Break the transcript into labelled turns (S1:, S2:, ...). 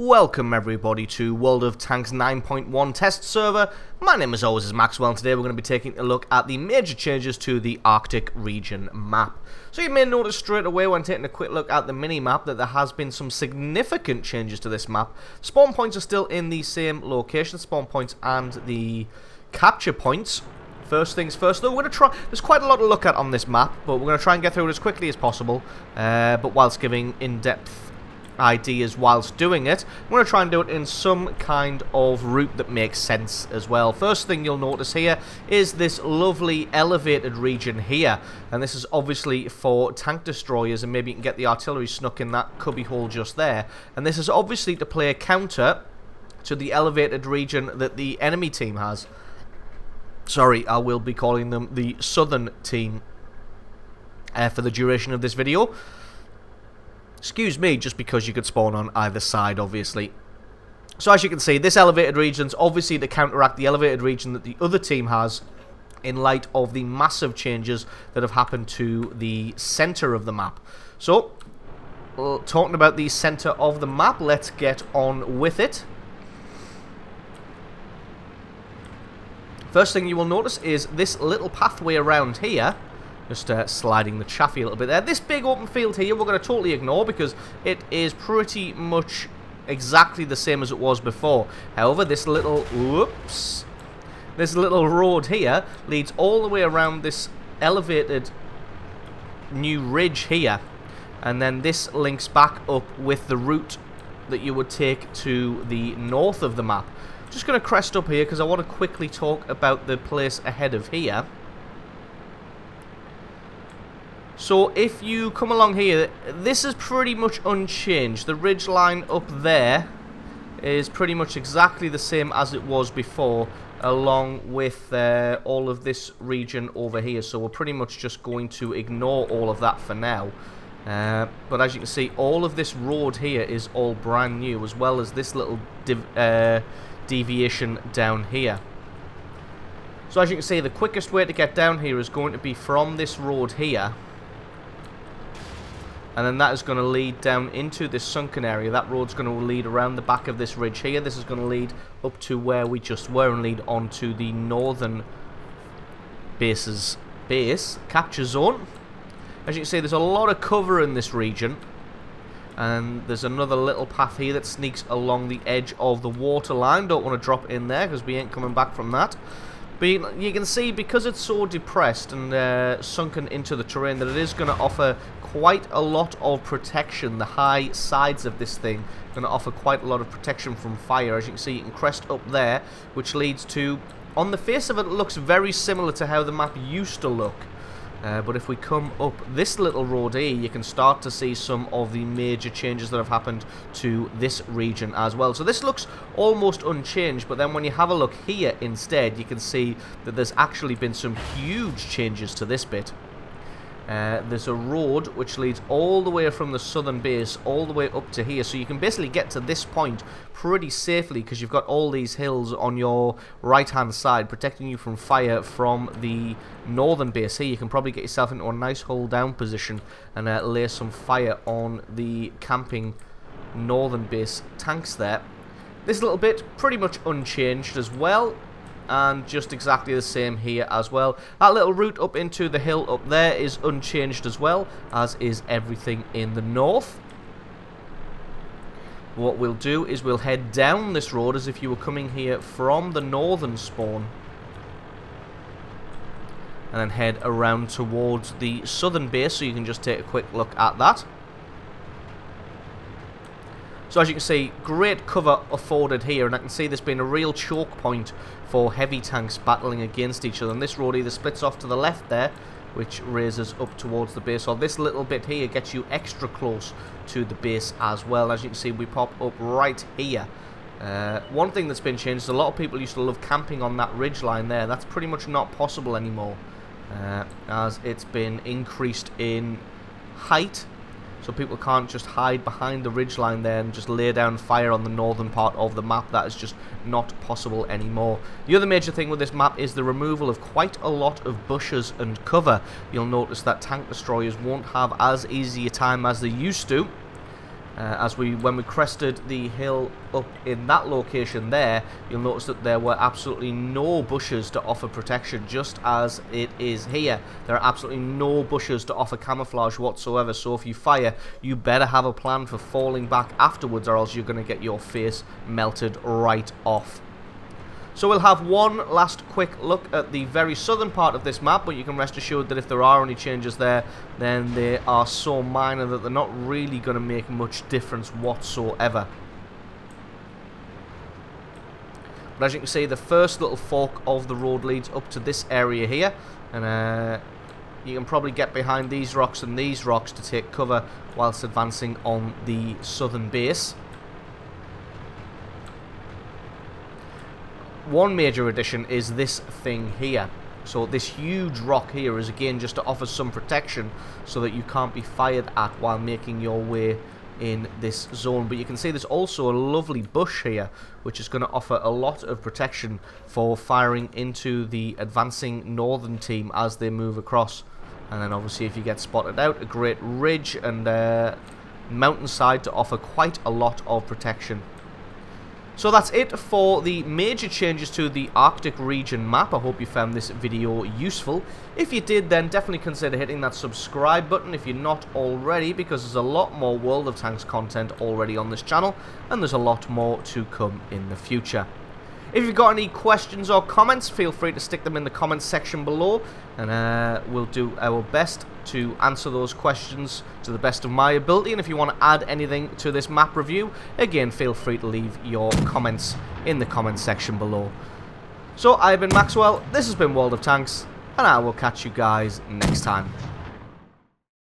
S1: Welcome everybody to World of Tanks 9.1 test server. My name as always is Maxwell, and today we're going to be taking a look at the major changes to the Arctic region map. So you may notice straight away when taking a quick look at the mini-map that there has been some significant changes to this map. Spawn points are still in the same location, spawn points and the capture points. First things first, though, we're going to try. There's quite a lot to look at on this map, but we're going to try and get through it as quickly as possible, but whilst giving in-depth ideas whilst doing it. I'm going to try and do it in some kind of route that makes sense as well. First thing you'll notice here is this lovely elevated region here, and this is obviously for tank destroyers, and maybe you can get the artillery snuck in that cubby hole just there. And this is obviously to play a counter to the elevated region that the enemy team has. Sorry, I will be calling them the southern team for the duration of this video. Excuse me, just because you could spawn on either side, obviously. So as you can see, this elevated region's obviously to counteract the elevated region that the other team has in light of the massive changes that have happened to the center of the map. So, talking about the center of the map, let's get on with it. First thing you will notice is this little pathway around here. Just sliding the chaffee a little bit there. This big open field here we're going to totally ignore because it is pretty much exactly the same as it was before. However, this little, this little road here leads all the way around this elevated new ridge here. And then this links back up with the route that you would take to the north of the map. Just going to crest up here because I want to quickly talk about the place ahead of here. So if you come along here, this is pretty much unchanged. The ridge line up there is pretty much exactly the same as it was before, along with all of this region over here. So we're pretty much just going to ignore all of that for now. But as you can see, all of this road here is all brand new, as well as this little deviation down here. So as you can see, the quickest way to get down here is going to be from this road here. And then that is going to lead down into this sunken area. That road's going to lead around the back of this ridge here. This is going to lead up to where we just were and lead on to the northern base's capture zone. As you can see, there's a lot of cover in this region. And there's another little path here that sneaks along the edge of the water line. Don't want to drop in there because we ain't coming back from that. But you can see, because it's so depressed and sunken into the terrain, that it is going to offer quite a lot of protection. The high sides of this thing are going to offer quite a lot of protection from fire. As you can see, you can crest up there, which leads to, on the face of it, it looks very similar to how the map used to look. But if we come up this little road here, you can start to see some of the major changes that have happened to this region as well. So this looks almost unchanged, but then when you have a look here instead, you can see that there's actually been some huge changes to this bit. There's a road which leads all the way from the southern base all the way up to here, so you can basically get to this point pretty safely because you've got all these hills on your right hand side protecting you from fire from the northern base here. You can probably get yourself into a nice hold down position and lay some fire on the camping northern base tanks there. This little bit pretty much unchanged as well, and just exactly the same here as well. That little route up into the hill up there is unchanged as well, as is everything in the north. What we'll do is we'll head down this road as if you were coming here from the northern spawn, and then head around towards the southern base, so you can just take a quick look at that. So as you can see, great cover afforded here, and I can see there's been a real choke point for heavy tanks battling against each other. And this road either splits off to the left there, which raises up towards the base, or this little bit here gets you extra close to the base as well. As you can see, we pop up right here. One thing that's been changed is a lot of people used to love camping on that ridge line there. That's pretty much not possible anymore, as it's been increased in height. So people can't just hide behind the ridgeline there and just lay down fire on the northern part of the map. That is just not possible anymore. The other major thing with this map is the removal of quite a lot of bushes and cover. You'll notice that tank destroyers won't have as easy a time as they used to. when we crested the hill up in that location there, you'll notice that there were absolutely no bushes to offer protection, just as it is here. There are absolutely no bushes to offer camouflage whatsoever, so if you fire, you better have a plan for falling back afterwards, or else you're going to get your face melted right off. So we'll have one last quick look at the very southern part of this map, but you can rest assured that if there are any changes there, then they are so minor that they're not really going to make much difference whatsoever. But as you can see, the first little fork of the road leads up to this area here, and you can probably get behind these rocks and these rocks to take cover whilst advancing on the southern base. One major addition is this thing here. So this huge rock here is again just to offer some protection so that you can't be fired at while making your way in this zone. But you can see there's also a lovely bush here which is going to offer a lot of protection for firing into the advancing northern team as they move across. And then obviously if you get spotted out, a great ridge and mountainside to offer quite a lot of protection. So that's it for the major changes to the Arctic region map. I hope you found this video useful. If you did, then definitely consider hitting that subscribe button if you're not already, because there's a lot more World of Tanks content already on this channel, and there's a lot more to come in the future. If you've got any questions or comments, feel free to stick them in the comments section below, and we'll do our best to answer those questions to the best of my ability. And if you want to add anything to this map review, again, feel free to leave your comments in the comments section below. So, I've been Maxwell, this has been World of Tanks, and I will catch you guys next time.